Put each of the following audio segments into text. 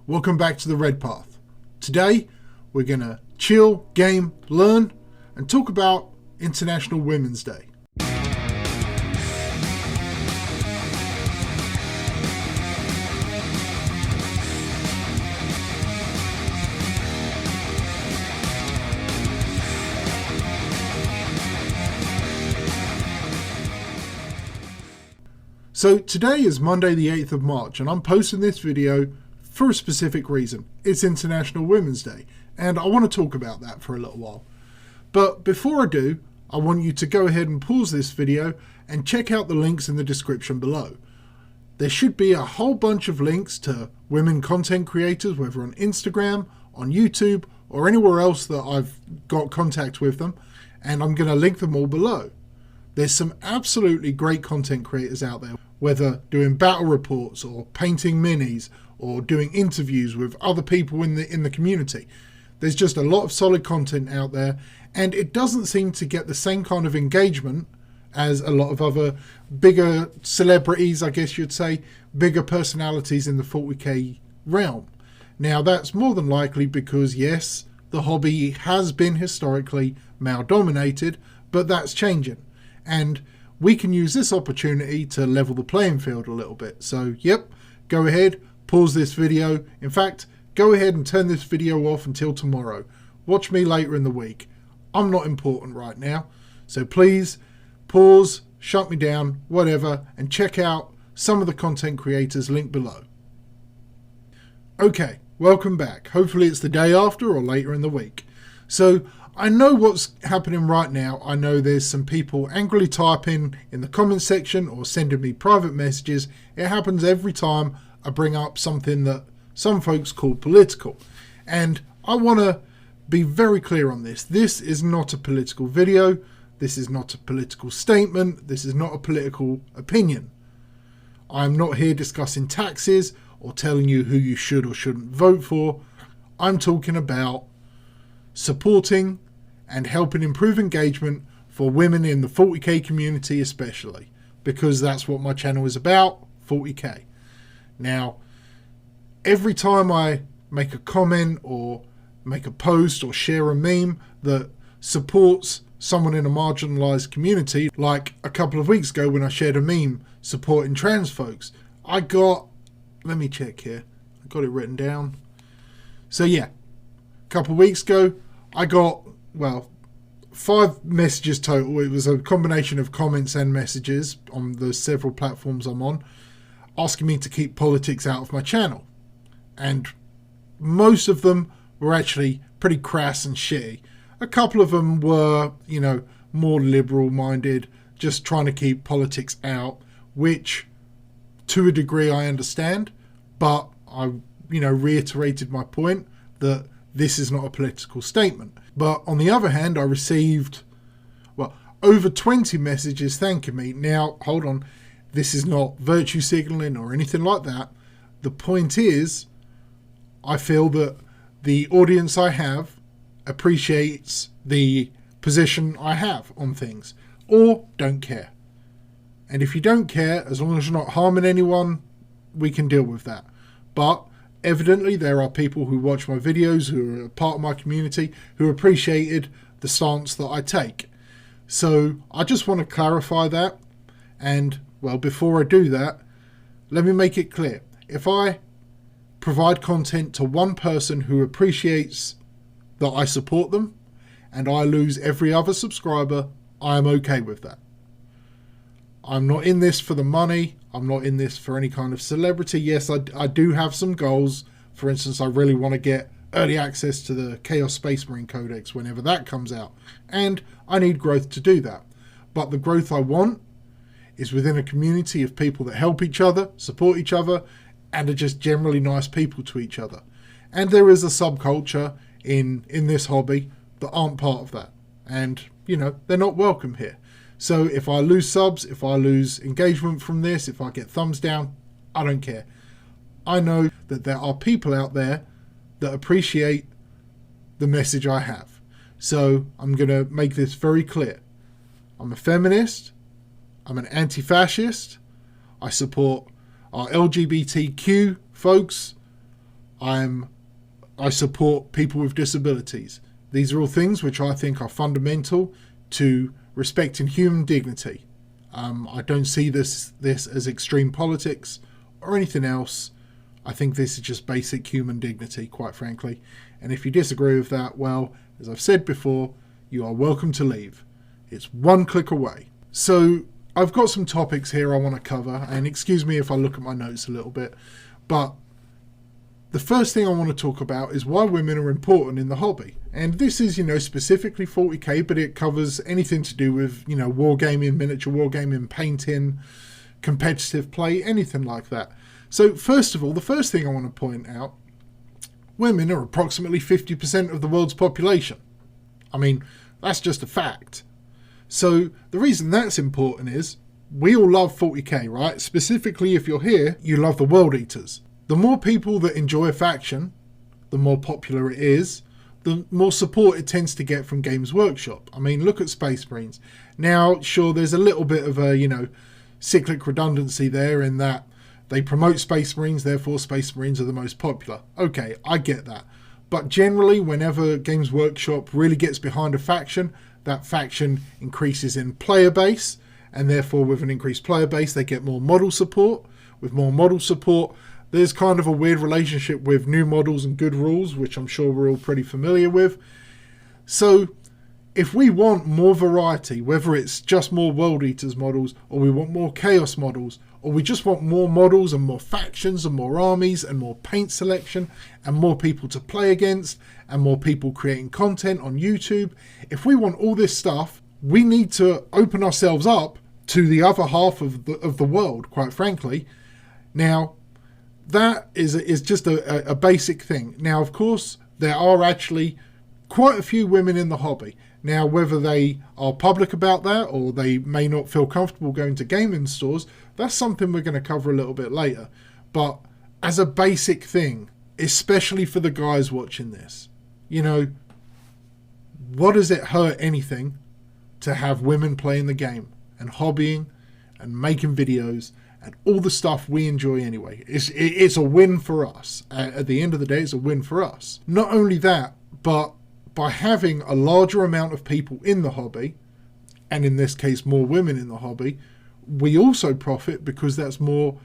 welcome back to the Red Path. Today we're going to chill, game, learn and talk about International Women's Day. So today is Monday the 8th of March and I'm posting this video for a specific reason. It's International Women's Day and I want to talk about that for a little while. But before I do, I want you to go ahead and pause this video and check out the links in the description below. There should be a whole bunch of links to women content creators, whether on Instagram, on YouTube or anywhere else that I've got contact with them, and I'm going to link them all below. There's some absolutely great content creators out there, whether doing battle reports or painting minis or doing interviews with other people in the community. There's just a lot of solid content out there, and it doesn't seem to get the same kind of engagement as a lot of other bigger celebrities, I guess you'd say, bigger personalities in the 40k realm. Now that's more than likely because yes, the hobby has been historically male dominated, but that's changing. And we can use this opportunity to level the playing field a little bit. So yep, go ahead, pause this video. In fact, go ahead and turn this video off until tomorrow. Watch me later in the week. I'm not important right now. So please pause, shut me down, whatever, and check out some of the content creators linked below. Okay, welcome back. Hopefully it's the day after or later in the week. So I know what's happening right now. I know there's some people angrily typing in the comment section or sending me private messages. It happens every time I bring up something that some folks call political. And I want to be very clear on this. This is not a political video. This is not a political statement. This is not a political opinion. I'm not here discussing taxes or telling you who you should or shouldn't vote for. I'm talking about supporting and helping improve engagement for women in the 40k community especially, because that's what my channel is about, 40k. Now, every time I make a comment or make a post or share a meme that supports someone in a marginalized community, like a couple of weeks ago when I shared a meme supporting trans folks, I got, let me check here, I got it written down. So yeah, a couple of weeks ago, I got, well, 5 messages total. It was a combination of comments and messages on the several platforms I'm on, asking me to keep politics out of my channel. And most of them were actually pretty crass and shitty. A couple of them were, you know, more liberal minded, just trying to keep politics out, which to a degree I understand, but I, reiterated my point that this is not a political statement. But on the other hand, I received, well, over 20 messages thanking me. Now, hold on. This is not virtue signaling or anything like that. The point is, I feel that the audience I have appreciates the position I have on things, or don't care. And if you don't care, as long as you're not harming anyone, we can deal with that. But evidently, there are people who watch my videos, who are a part of my community, who appreciated the stance that I take. So I just want to clarify that. And, well, before I do that, let me make it clear. If I provide content to one person who appreciates that I support them, and I lose every other subscriber, I am okay with that. I'm not in this for the money. I'm not in this for any kind of celebrity. Yes, I do have some goals. For instance, I really want to get early access to the Chaos Space Marine Codex whenever that comes out. And I need growth to do that. But the growth I want is within a community of people that help each other, support each other, and are just generally nice people to each other. And there is a subculture in this hobby that aren't part of that. And, they're not welcome here. So if I lose subs, if I lose engagement from this, if I get thumbs down, I don't care. I know that there are people out there that appreciate the message I have. So I'm going to make this very clear. I'm a feminist. I'm an anti-fascist. I support our LGBTQ folks. I support people with disabilities. These are all things which I think are fundamental to respecting human dignity. I don't see this as extreme politics or anything else. I think this is just basic human dignity, quite frankly. And if you disagree with that, well, as I've said before, you are welcome to leave. It's one click away. So I've got some topics here I want to cover, and excuse me if I look at my notes a little bit, but the first thing I want to talk about is why women are important in the hobby. And this is, specifically 40k, but it covers anything to do with, wargaming, miniature wargaming, painting, competitive play, anything like that. So first of all, the first thing I want to point out, women are approximately 50% of the world's population. I mean, that's just a fact. So the reason that's important is we all love 40k, right? Specifically, if you're here, you love the World Eaters. The more people that enjoy a faction, the more popular it is, the more support it tends to get from Games Workshop. I mean, look at Space Marines. Now, sure, there's a little bit of a, cyclic redundancy there in that they promote Space Marines, therefore Space Marines are the most popular. Okay, I get that. But generally, whenever Games Workshop really gets behind a faction, that faction increases in player base, and therefore with an increased player base, they get more model support. With more model support, there's kind of a weird relationship with new models and good rules, which I'm sure we're all pretty familiar with. So if we want more variety, whether it's just more World Eaters models, or we want more Chaos models, or we just want more models and more factions and more armies and more paint selection and more people to play against and more people creating content on YouTube, if we want all this stuff, we need to open ourselves up to the other half of the world, quite frankly. Now, that is just a basic thing. Now, of course, there are actually quite a few women in the hobby. Now, whether they are public about that or they may not feel comfortable going to gaming stores, that's something we're going to cover a little bit later. But as a basic thing, especially for the guys watching this, what does it hurt anything to have women playing the game and hobbying and making videos and all the stuff we enjoy anyway? It's a win for us. At the end of the day, it's a win for us. Not only that, but by having a larger amount of people in the hobby, and in this case more women in the hobby, we also profit because that's more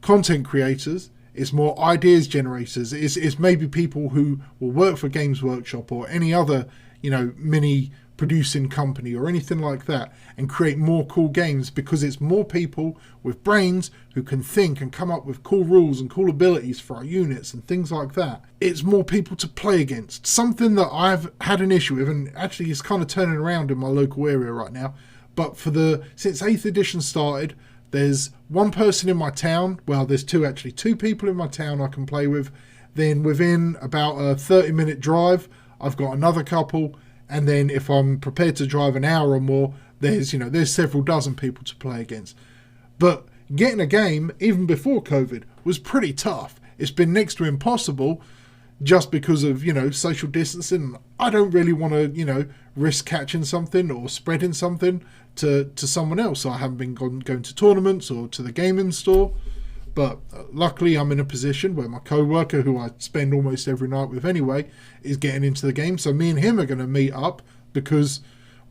content creators, it's more ideas generators, it's maybe people who will work for Games Workshop or any other, mini producing company or anything like that, and create more cool games because it's more people with brains who can think and come up with cool rules and cool abilities for our units and things like that. It's more people to play against. Something that I've had an issue with, and actually is kind of turning around in my local area right now, but since 8th edition started, there's one person in my town, well, there's two people in my town I can play with. Then within about a 30-minute drive, I've got another couple. And then if I'm prepared to drive an hour or more, there's several dozen people to play against. But getting a game, even before COVID, was pretty tough. It's been next to impossible just because of, social distancing. I don't really want to, risk catching something or spreading something to someone else. So I haven't been going to tournaments or to the gaming store. But luckily I'm in a position where my co-worker, who I spend almost every night with anyway, is getting into the game. So me and him are going to meet up because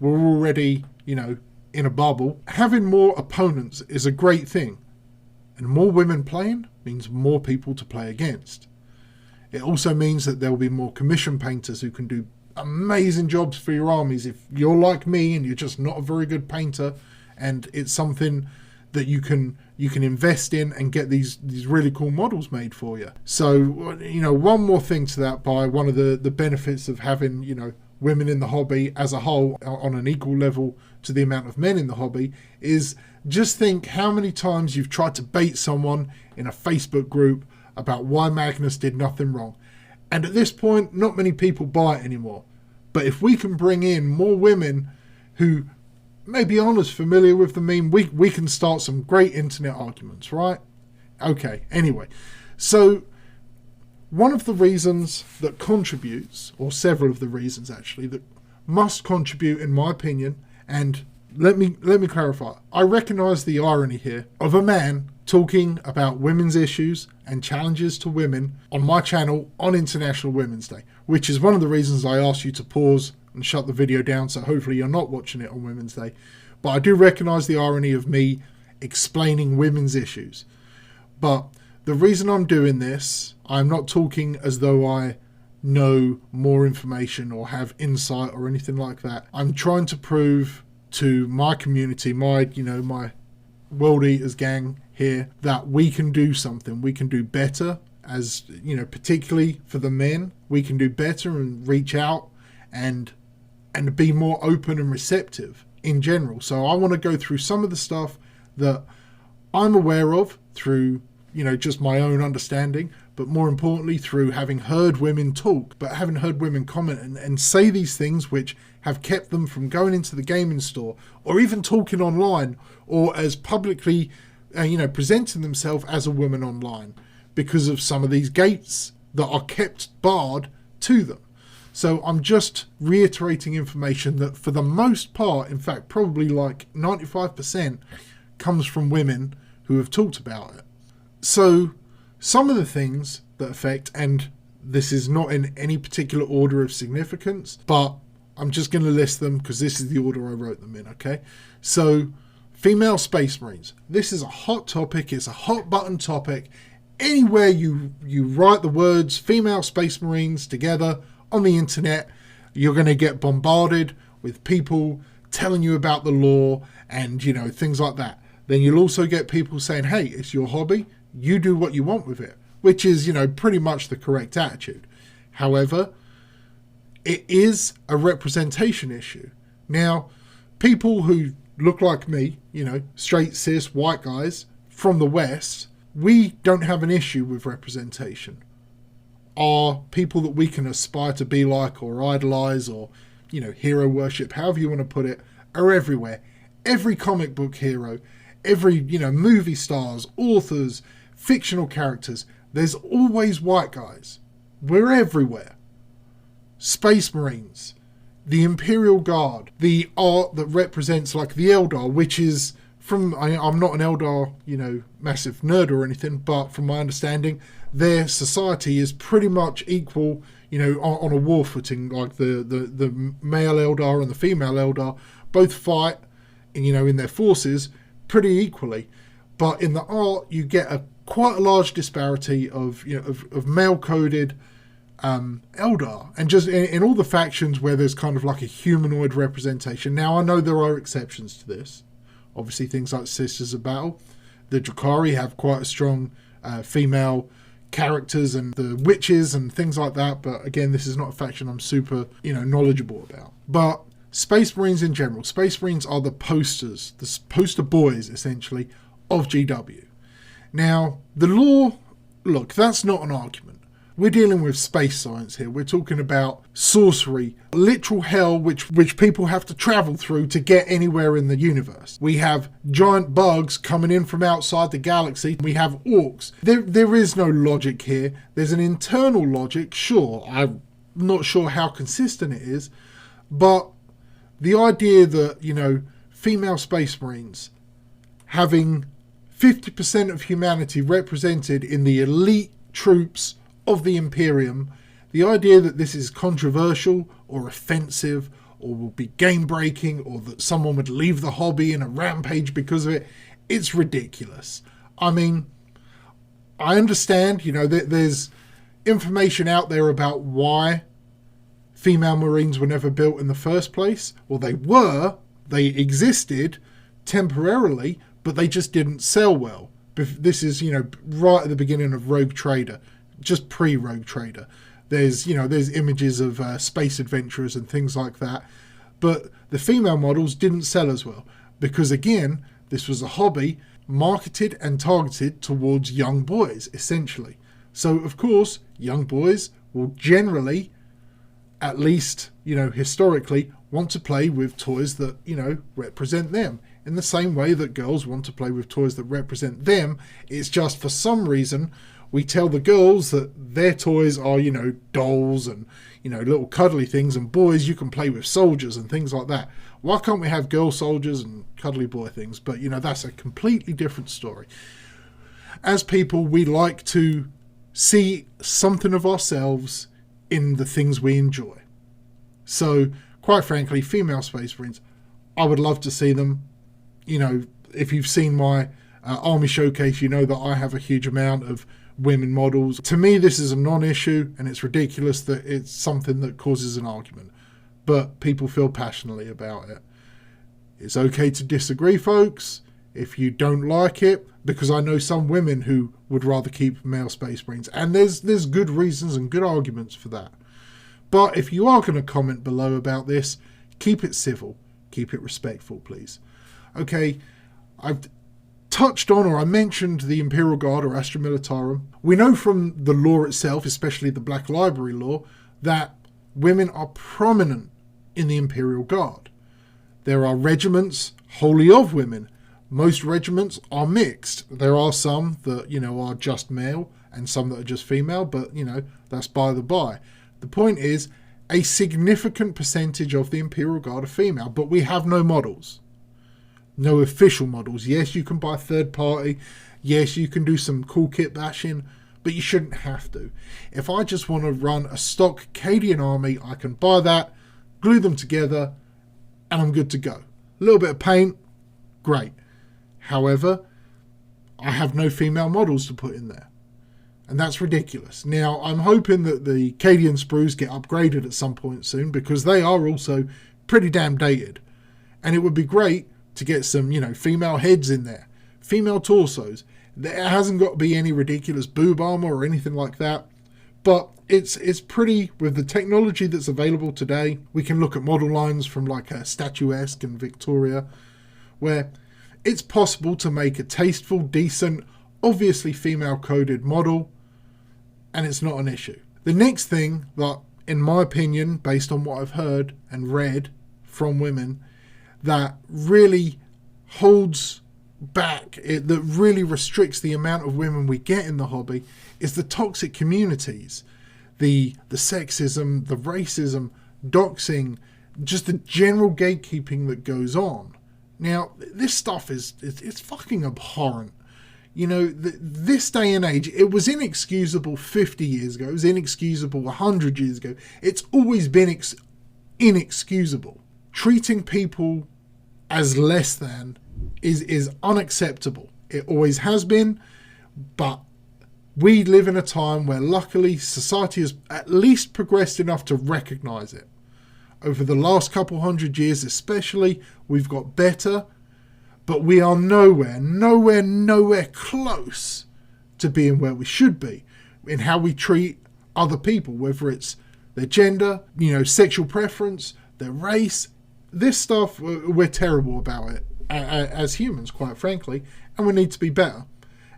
we're already, in a bubble. Having more opponents is a great thing. And more women playing means more people to play against. It also means that there will be more commission painters who can do amazing jobs for your armies. If you're like me and you're just not a very good painter and it's something that you can invest in and get these really cool models made for you. So, one more thing to that, by one of the benefits of having, women in the hobby as a whole on an equal level to the amount of men in the hobby, is just think how many times you've tried to bait someone in a Facebook group about why Magnus did nothing wrong. And at this point, not many people buy it anymore. But if we can bring in more women who maybe aren't as familiar with the meme, we can start some great internet arguments, right? Okay, anyway. So one of the reasons that contributes, or several of the reasons actually, that must contribute in my opinion, and let me clarify, I recognise the irony here of a man talking about women's issues and challenges to women on my channel on International Women's Day, which is one of the reasons I asked you to pause and shut the video down, so hopefully you're not watching it on Women's Day. But I do recognise the irony of me explaining women's issues. But the reason I'm doing this, I'm not talking as though I know more information or have insight or anything like that. I'm trying to prove to my community, my World Eaters gang here, that we can do something. We can do better, as particularly for the men. We can do better and reach out and be more open and receptive in general. So I want to go through some of the stuff that I'm aware of through just my own understanding, but more importantly through having heard women talk, but having heard women comment and say these things which have kept them from going into the gaming store or even talking online or as publicly presenting themselves as a woman online because of some of these gates that are kept barred to them. So I'm just reiterating information that for the most part, in fact probably like 95%, comes from women who have talked about it. So some of the things that affect, and this is not in any particular order of significance, but I'm just going to list them because this is the order I wrote them in, okay? So female Space Marines. This is a hot topic. It's a hot button topic. Anywhere you write the words female Space Marines together on the internet, you're going to get bombarded with people telling you about the law and things like that. Then you'll also get people saying, hey, it's your hobby, you do what you want with it, which is pretty much the correct attitude. However, it is a representation issue. Now, people who look like me, straight cis white guys from the West, we don't have an issue with representation. Our people that we can aspire to be like or idolize or hero worship, however you want to put it, are everywhere. Every comic book hero, every movie stars, authors, fictional characters, there's always white guys. We're everywhere. Space Marines, the Imperial Guard, the art that represents like the Eldar, which is from, I'm not an Eldar, massive nerd or anything, but from my understanding, their society is pretty much equal, on a war footing. Like the male Eldar and the female Eldar both fight, in their forces pretty equally. But in the art, you get quite a large disparity of male-coded Eldar, and just in all the factions where there's kind of like a humanoid representation. Now, I know there are exceptions to this. Obviously, things like Sisters of Battle. The Drukhari have quite a strong female characters, and the witches and things like that. But again, this is not a faction I'm super, knowledgeable about. But Space Marines in general. Space Marines are the posters, the poster boys, essentially, of GW. Now, the law, look, that's not an argument. We're dealing with space science here. We're talking about sorcery, literal hell which people have to travel through to get anywhere in the universe. We have giant bugs coming in from outside the galaxy. We have orcs. There is no logic here. There's an internal logic, sure. I'm not sure how consistent it is, but the idea that, female Space Marines having 50% of humanity represented in the elite troops of the Imperium, the idea that this is controversial or offensive or will be game breaking or that someone would leave the hobby in a rampage because of it, it's ridiculous. I mean, I understand, there's information out there about why female Marines were never built in the first place. Well, they existed temporarily, but they just didn't sell well. This is, right at the beginning of Rogue Trader, just pre-Rogue Trader. There's images of space adventurers and things like that. But the female models didn't sell as well because, again, this was a hobby marketed and targeted towards young boys, essentially. So, of course, young boys will generally, at least, historically, want to play with toys that, represent them. In the same way that girls want to play with toys that represent them, it's just for some reason we tell the girls that their toys are, dolls and, little cuddly things, and boys, you can play with soldiers and things like that. Why can't we have girl soldiers and cuddly boy things? But, that's a completely different story. As people, we like to see something of ourselves in the things we enjoy. So, quite frankly, female Space Marines, I would love to see them. You know, if you've seen my Army Showcase, you know that I have a huge amount of women models. To me, this is a non-issue, and it's ridiculous that it's something that causes an argument. But people feel passionately about it. It's okay to disagree, folks, if you don't like it, because I know some women who would rather keep male Space Marines, and there's good reasons and good arguments for that. But if you are going to comment below about this, keep it civil, keep it respectful, please. Okay, I've touched on, or I mentioned, the Imperial Guard or Astra Militarum. We know from the law itself, especially the Black Library law, that women are prominent in the Imperial Guard. There are regiments wholly of women. Most regiments are mixed. There are some that, you know, are just male and some that are just female, but, you know, that's by the by. The point is, a significant percentage of the Imperial Guard are female, but we have no models. No official models. Yes, you can buy third party. Yes, you can do some cool kit bashing, but you shouldn't have to. If I just want to run a stock Cadian army, I can buy that, glue them together, and I'm good to go. A little bit of paint, great. However, I have no female models to put in there. And that's ridiculous. Now, I'm hoping that the Cadian sprues get upgraded at some point soon, because they are also pretty damn dated. And it would be great to get some, you know, female heads in there. Female torsos. There hasn't got to be any ridiculous boob armor or anything like that. But it's pretty, with the technology that's available today, we can look at model lines from like a Statuesque and Victoria, where it's possible to make a tasteful, decent, obviously female-coded model, and it's not an issue. The next thing that, in my opinion, based on what I've heard and read from women, that really holds back, that really restricts the amount of women we get in the hobby, is the toxic communities. The sexism, the racism, doxing, just the general gatekeeping that goes on. Now, this stuff it's fucking abhorrent. You know, this day and age, it was inexcusable 50 years ago. It was inexcusable 100 years ago. It's always been inexcusable. Treating people as less than is unacceptable. It always has been, but we live in a time where luckily society has at least progressed enough to recognise it. Over the last couple hundred years especially, we've got better, but we are nowhere close to being where we should be in how we treat other people, whether it's their gender, you know, sexual preference, their race. This stuff, we're terrible about it as humans, quite frankly, and we need to be better.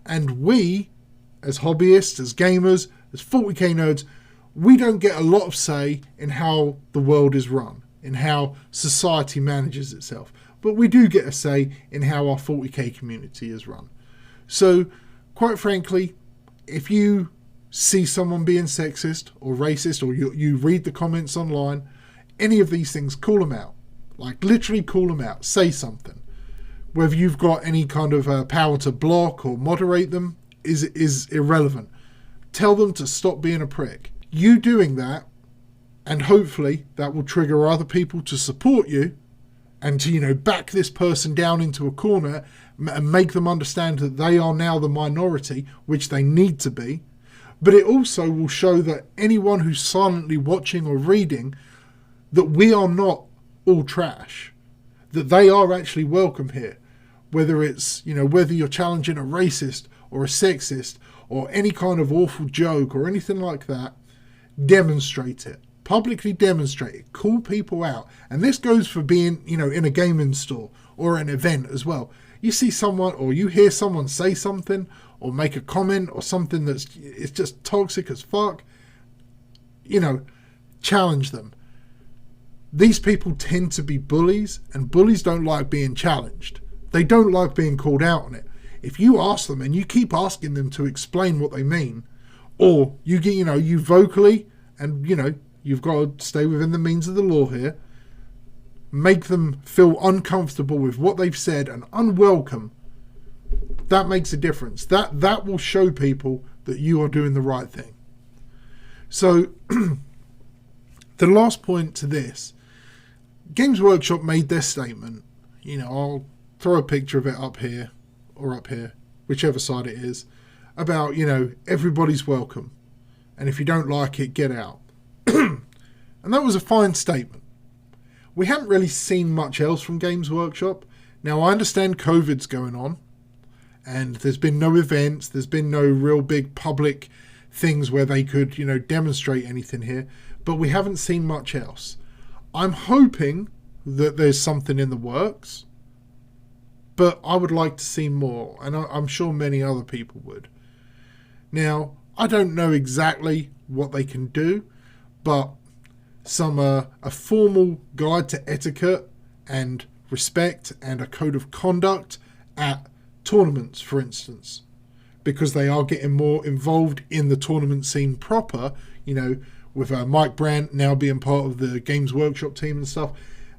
And we, as hobbyists, as gamers, as 40k nerds, we don't get a lot of say in how the world is run, in how society manages itself. But we do get a say in how our 40k community is run. So, quite frankly, if you see someone being sexist or racist, or you read the comments online, any of these things, call them out. Like, literally call them out. Say something. Whether you've got any kind of power to block or moderate them is irrelevant. Tell them to stop being a prick. You doing that, and hopefully that will trigger other people to support you and to, you know, back this person down into a corner and make them understand that they are now the minority, which they need to be. But it also will show that anyone who's silently watching or reading, that we are not all trash, that they are actually welcome here. Whether it's, you know, whether you're challenging a racist or a sexist or any kind of awful joke or anything like that, demonstrate it. Publicly demonstrate it. Call people out. And this goes for being, you know, in a gaming store or an event as well. You see someone, or you hear someone say something or make a comment or something it's just toxic as fuck, you know, challenge them. These people tend to be bullies, and bullies don't like being challenged. They don't like being called out on it. If you ask them and you keep asking them to explain what they mean, or you get, you know, you vocally, and, you know, you've got to stay within the means of the law here, make them feel uncomfortable with what they've said and unwelcome, that makes a difference. That will show people that you are doing the right thing. So the last point to this, Games Workshop made their statement. I'll throw a picture of it up here or up here, whichever side it is, about, everybody's welcome. And if you don't like it, get out. And that was a fine statement. We haven't really seen much else from Games Workshop. Now, I understand COVID's going on, and there's been no events, there's been no real big public things where they could, demonstrate anything here, but we haven't seen much else. I'm hoping that there's something in the works, but I would like to see more, and I'm sure many other people would. Now, I don't know exactly what they can do, but a formal guide to etiquette and respect and a code of conduct at tournaments, for instance, because they are getting more involved in the tournament scene proper, with Mike Brandt now being part of the Games Workshop team and stuff.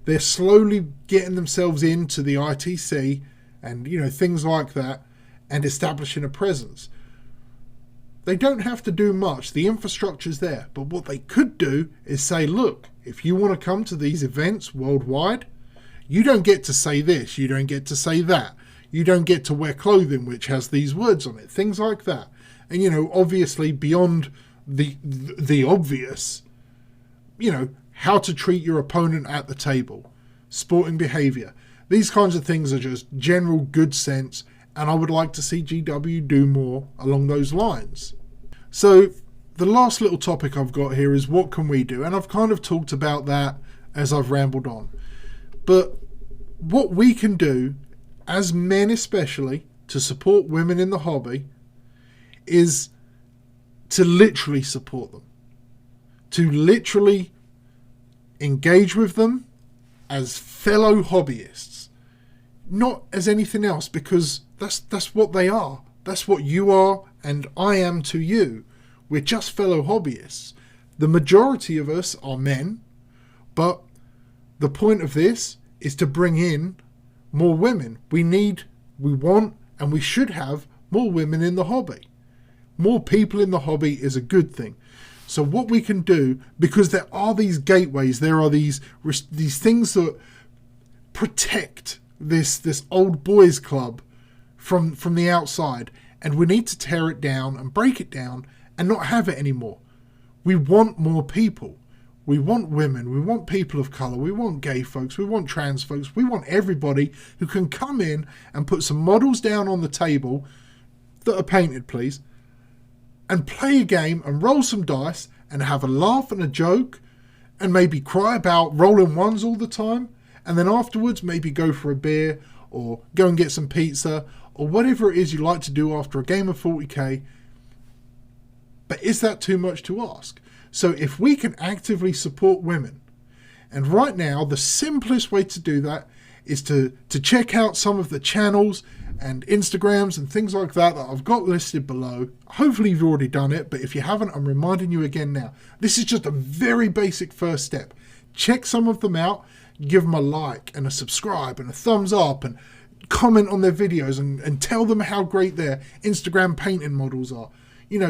They're slowly getting themselves into the ITC and, things like that, and establishing a presence. They don't have to do much. The infrastructure's there. But what they could do is say, look, if you want to come to these events worldwide, you don't get to say this, you don't get to say that. You don't get to wear clothing which has these words on it. Things like that. And, obviously beyond the obvious, how to treat your opponent at the table, sporting behaviour. These kinds of things are just general good sense, and I would like to see GW do more along those lines. So the last little topic I've got here is what can we do? And I've kind of talked about that as I've rambled on. But what we can do, as men especially, to support women in the hobby, is to literally support them. To literally engage with them as fellow hobbyists. Not as anything else, because that's what they are. That's what you are and I am to you. We're just fellow hobbyists. The majority of us are men, but the point of this is to bring in more women. We want, and we should have more women in the hobby. More people in the hobby is a good thing. So what we can do, because there are these gateways, there are these things that protect this old boys club from the outside, and we need to tear it down and break it down and not have it anymore. We want more people. We want women. We want people of colour. We want gay folks. We want trans folks. We want everybody who can come in and put some models down on the table that are painted, please, and play a game and roll some dice and have a laugh and a joke and maybe cry about rolling ones all the time, and then afterwards maybe go for a beer or go and get some pizza or whatever it is you like to do after a game of 40k. But is that too much to ask? So if we can actively support women, and right now the simplest way to do that is to check out some of the channels and Instagrams and things like that I've got listed below. Hopefully you've already done it, but if you haven't, I'm reminding you again now. This is just a very basic first step. Check some of them out, give them a like and a subscribe and a thumbs up, and comment on their videos and tell them how great their Instagram painting models are.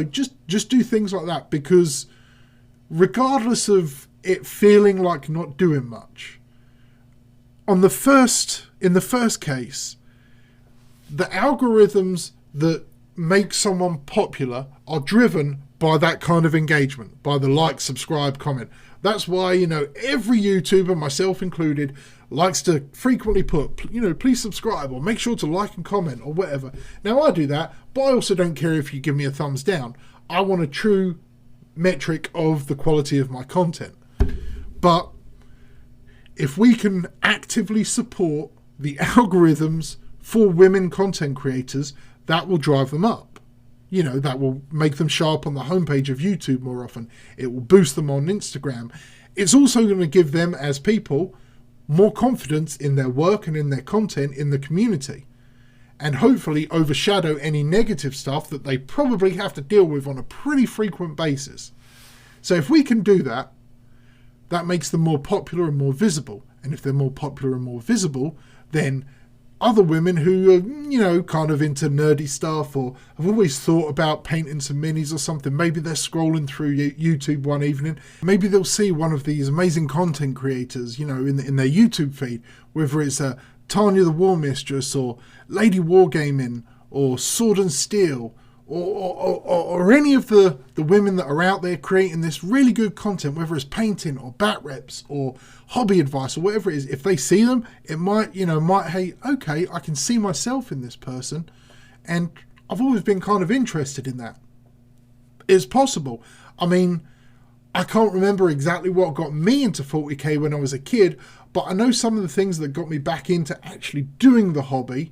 Just do things like that, because regardless of it feeling like not doing much, in the first case, the algorithms that make someone popular are driven by that kind of engagement, by the like, subscribe, comment. That's why, every YouTuber, myself included, likes to frequently put, please subscribe or make sure to like and comment or whatever. Now, I do that, but I also don't care if you give me a thumbs down. I want a true metric of the quality of my content. But if we can actively support the algorithms for women content creators, that will drive them up. That will make them show up on the homepage of YouTube more often. It will boost them on Instagram. It's also going to give them, as people, more confidence in their work and in their content in the community, and hopefully overshadow any negative stuff that they probably have to deal with on a pretty frequent basis. So if we can do that, that makes them more popular and more visible. And if they're more popular and more visible, then other women who are, kind of into nerdy stuff or have always thought about painting some minis or something. Maybe they're scrolling through YouTube one evening. Maybe they'll see one of these amazing content creators, in their YouTube feed, whether it's Tanya the War Mistress or Lady Wargaming or Sword and Steel or any of the women that are out there creating this really good content, whether it's painting or bat reps or hobby advice or whatever it is. If they see them, it might, hey, okay, I can see myself in this person. And I've always been kind of interested in that. It's possible. I mean, I can't remember exactly what got me into 40k when I was a kid, but I know some of the things that got me back into actually doing the hobby,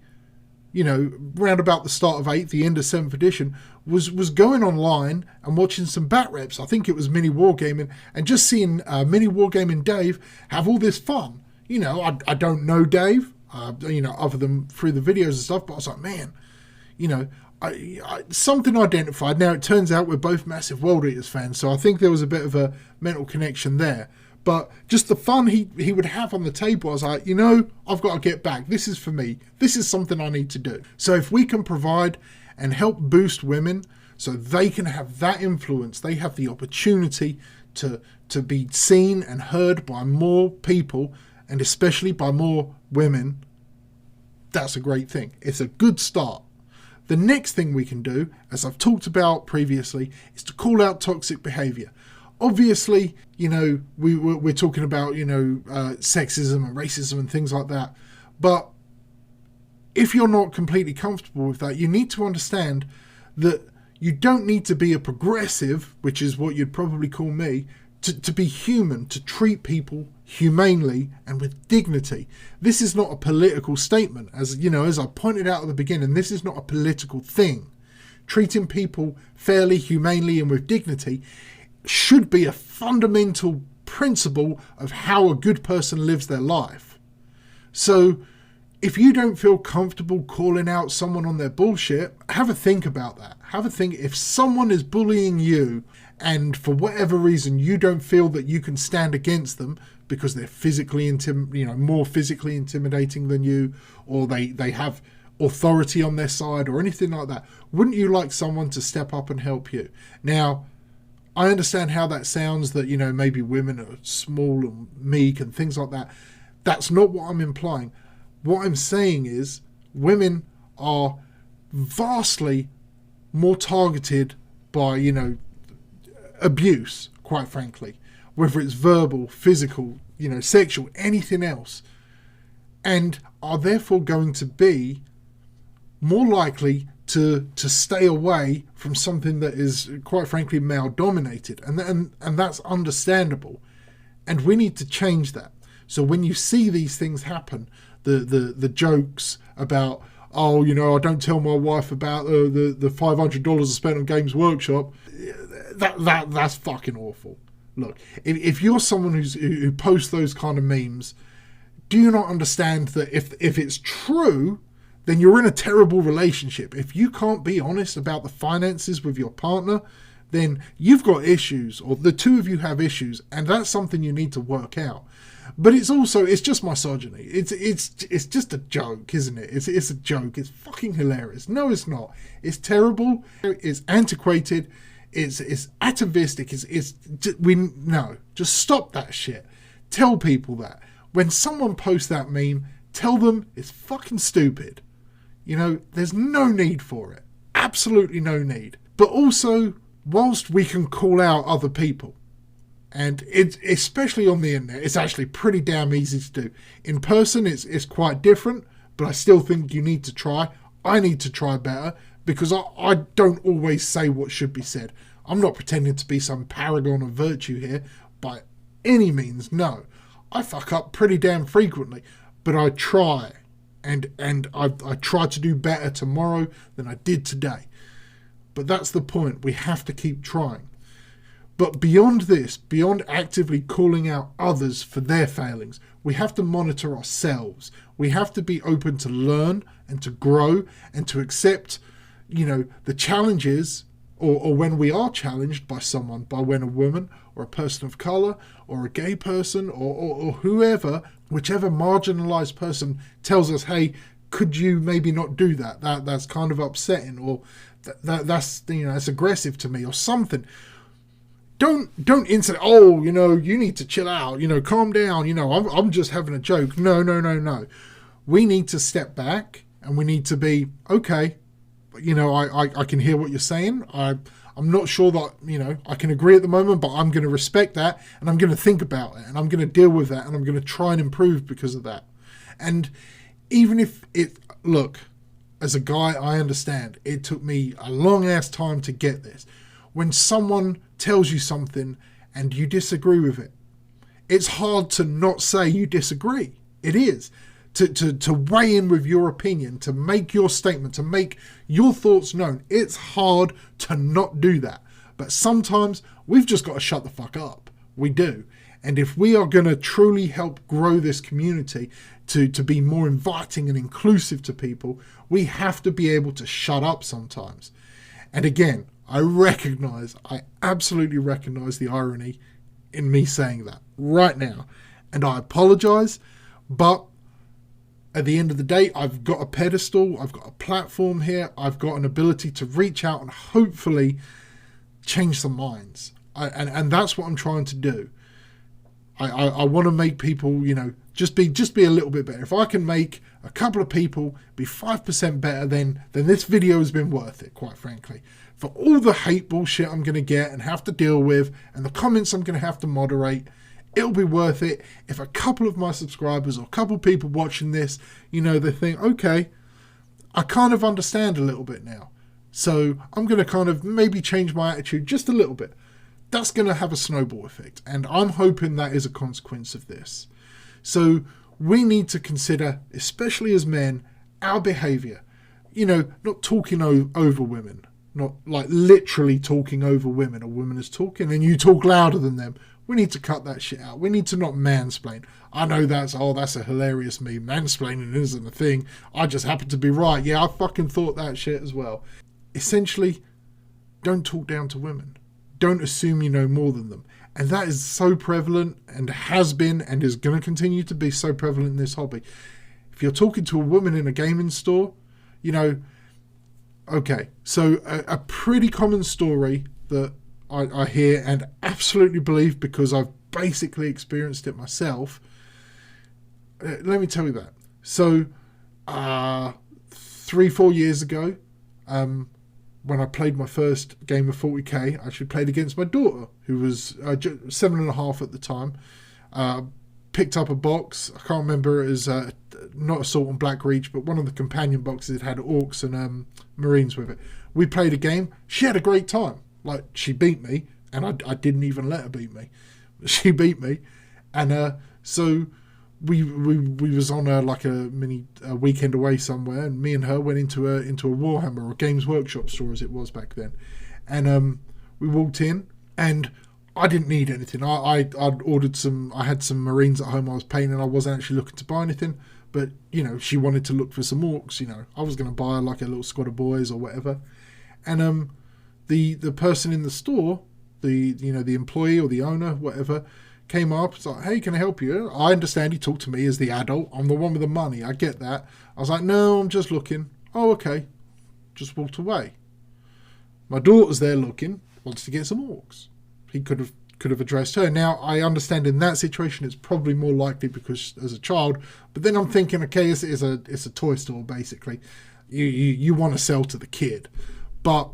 round about the start of 8th, the end of 7th edition, was going online and watching some bat reps. I think it was Mini Wargaming, and just seeing Mini Wargaming Dave have all this fun. I don't know Dave, other than through the videos and stuff, but I was like, man, I something identified. Now, it turns out we're both massive World Eaters fans, so I think there was a bit of a mental connection there. But just the fun he would have on the table, I was like, I've got to get back. This is for me. This is something I need to do. So if we can provide and help boost women so they can have that influence, they have the opportunity to be seen and heard by more people, and especially by more women, that's a great thing. It's a good start. The next thing we can do, as I've talked about previously, is to call out toxic behavior. Obviously, we're talking about, sexism and racism and things like that. But if you're not completely comfortable with that, you need to understand that you don't need to be a progressive, which is what you'd probably call me, to be human, to treat people humanely and with dignity. This is not a political statement. As I pointed out at the beginning, this is not a political thing. Treating people fairly, humanely, and with dignity should be a fundamental principle of how a good person lives their life. So if you don't feel comfortable calling out someone on their bullshit, have a think about that. Have a think. If someone is bullying you and for whatever reason you don't feel that you can stand against them because they're physically more physically intimidating than you, or they have authority on their side or anything like that, wouldn't you like someone to step up and help you? Now, I understand how that sounds, that, maybe women are small and meek and things like that. That's not what I'm implying. What I'm saying is women are vastly more targeted by, abuse, quite frankly, whether it's verbal, physical, sexual, anything else, and are therefore going to be more likely to stay away from something that is, quite frankly, male dominated, and that's understandable, and we need to change that. So when you see these things happen, the jokes about, I don't tell my wife about the $500 I spent on Games Workshop, that's fucking awful. Look, if you're someone who posts those kind of memes, do you not understand that if it's true, then you're in a terrible relationship? If you can't be honest about the finances with your partner, then you've got issues, or the two of you have issues, and that's something you need to work out. But it's just misogyny. It's just a joke, isn't it? It's a joke. It's fucking hilarious. No, it's not. It's terrible. It's antiquated. It's atavistic. Just stop that shit. Tell people that. When someone posts that meme, tell them it's fucking stupid. There's no need for it. Absolutely no need. But also, whilst we can call out other people, and it's especially on the internet, it's actually pretty damn easy to do. In person, it's quite different, but I still think you need to try. I need to try better, because I don't always say what should be said. I'm not pretending to be some paragon of virtue here by any means, no. I fuck up pretty damn frequently, but I try. And I try to do better tomorrow than I did today. But that's the point. We have to keep trying. But beyond this, beyond actively calling out others for their failings, we have to monitor ourselves. We have to be open to learn and to grow and to accept, the challenges, or when we are challenged by someone, when a woman or a person of colour or a gay person or whoever, whichever marginalised person tells us, hey, could you maybe not do that? That's kind of upsetting, or that's, you know, that's aggressive to me, or something. Don't insult, oh, you know, you need to chill out, you know, calm down, you know, I'm just having a joke. No. We need to step back and we need to be, okay, you know, I can hear what you're saying. I'm not sure that, you know, I can agree at the moment, but I'm going to respect that and I'm going to think about it and I'm going to deal with that and I'm going to try and improve because of that. And even if look, as a guy, I understand it took me a long ass time to get this. When someone tells you something and you disagree with it, it's hard to not say you disagree. It is. To weigh in with your opinion, to make your statement, to make your thoughts known. It's hard to not do that. But sometimes we've just got to shut the fuck up. We do. And if we are going to truly help grow this community to be more inviting and inclusive to people, we have to be able to shut up sometimes. And again, I absolutely recognize the irony in me saying that right now. And I apologize, but at the end of the day, I've got a pedestal, I've got a platform here, I've got an ability to reach out and hopefully change some minds. And that's what I'm trying to do. I want to make people, you know, just be a little bit better. If I can make a couple of people be 5% better, then this video has been worth it, quite frankly. For all the hate bullshit I'm going to get and have to deal with, and the comments I'm going to have to moderate, it'll be worth it if a couple of my subscribers or a couple of people watching this, you know, they think, okay, I kind of understand a little bit now. So I'm going to kind of maybe change my attitude just a little bit. That's going to have a snowball effect. And I'm hoping that is a consequence of this. So we need to consider, especially as men, our behavior. You know, not talking over women. Not like literally talking over women. A woman is talking and you talk louder than them. We need to cut that shit out. We need to not mansplain. I know that's a hilarious meme. Mansplaining isn't a thing. I just happen to be right. Yeah, I fucking thought that shit as well. Essentially, don't talk down to women. Don't assume you know more than them. And that is so prevalent and has been and is going to continue to be so prevalent in this hobby. If you're talking to a woman in a gaming store, you know, okay. So a pretty common story that I hear and absolutely believe because I've basically experienced it myself. Let me tell you that. So 3-4 years ago, when I played my first game of 40k, I actually played against my daughter, who was 7.5 at the time. Picked up a box. I can't remember. It was not Assault on Black Reach, but one of the companion boxes. It had orcs and marines with it. We played a game. She had a great time. Like, she beat me, and I didn't even let her beat me. She beat me, and so we was on like a mini weekend away somewhere, and me and her went into a Warhammer or Games Workshop store as it was back then, and we walked in, and I didn't need anything. I'd ordered some. I had some Marines at home I was paying, and I wasn't actually looking to buy anything. But you know, she wanted to look for some orcs. You know, I was going to buy like a little squad of boys or whatever, and the person in the store, the employee or the owner, whatever, came up. It's like, hey, can I help you? I understand he talked to me as the adult. I'm the one with the money. I get that. I was like, no, I'm just looking. Oh, okay. Just walked away. My daughter's there looking, wants to get some orcs. He could have addressed her. Now, I understand in that situation it's probably more likely because as a child, but then I'm thinking, okay, it's a toy store basically. You want to sell to the kid. But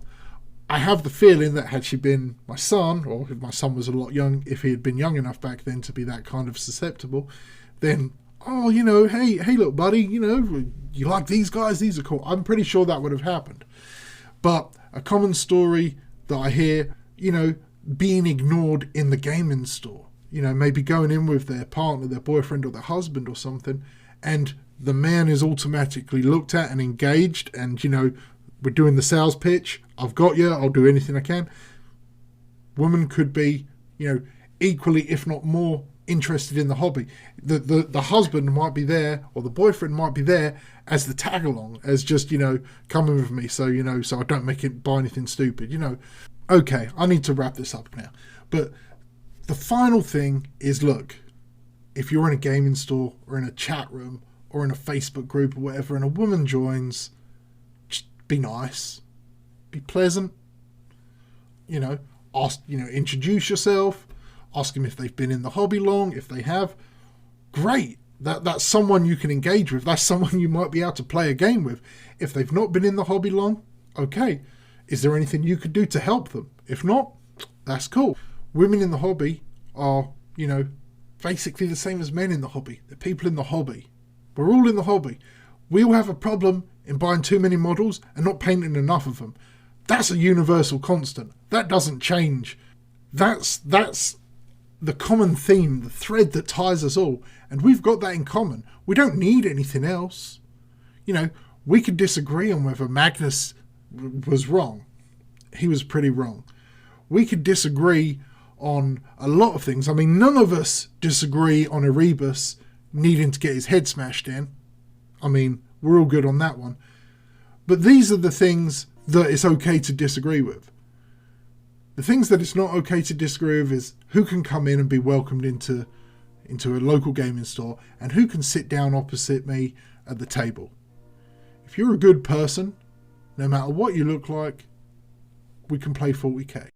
I have the feeling that had she been my son, or if my son was a lot young, if he had been young enough back then to be that kind of susceptible, then, oh, you know, hey, little buddy, you know, you like these guys? These are cool. I'm pretty sure that would have happened. But a common story that I hear, you know, being ignored in the gaming store, you know, maybe going in with their partner, their boyfriend or their husband or something, and the man is automatically looked at and engaged, and, you know, we're doing the sales pitch. I've got you. I'll do anything I can. Women could be, you know, equally, if not more, interested in the hobby. The husband might be there, or the boyfriend might be there as the tag along, as just, you know, coming with me, so, you know, so I don't buy anything stupid, you know. Okay, I need to wrap this up now. But the final thing is, look, if you're in a gaming store or in a chat room or in a Facebook group or whatever, and a woman joins, just be nice, be pleasant, introduce yourself, ask them if they've been in the hobby long. If they have, great. That's someone you can engage with. That's someone you might be able to play a game with. If they've not been in the hobby long, okay. Is there anything you could do to help them? If not, that's cool. Women in the hobby are, basically the same as men in the hobby. They're people in the hobby. We're all in the hobby. We all have a problem in buying too many models and not painting enough of them. That's a universal constant. That doesn't change. That's the common theme, the thread that ties us all. And we've got that in common. We don't need anything else. We could disagree on whether Magnus was wrong. He was pretty wrong. We could disagree on a lot of things. I mean, none of us disagree on Erebus needing to get his head smashed in. I mean, we're all good on that one. But these are the things that it's okay to disagree with. The things that it's not okay to disagree with is who can come in and be welcomed into a local gaming store, and who can sit down opposite me at the table. If you're a good person, no matter what you look like, we can play 40k.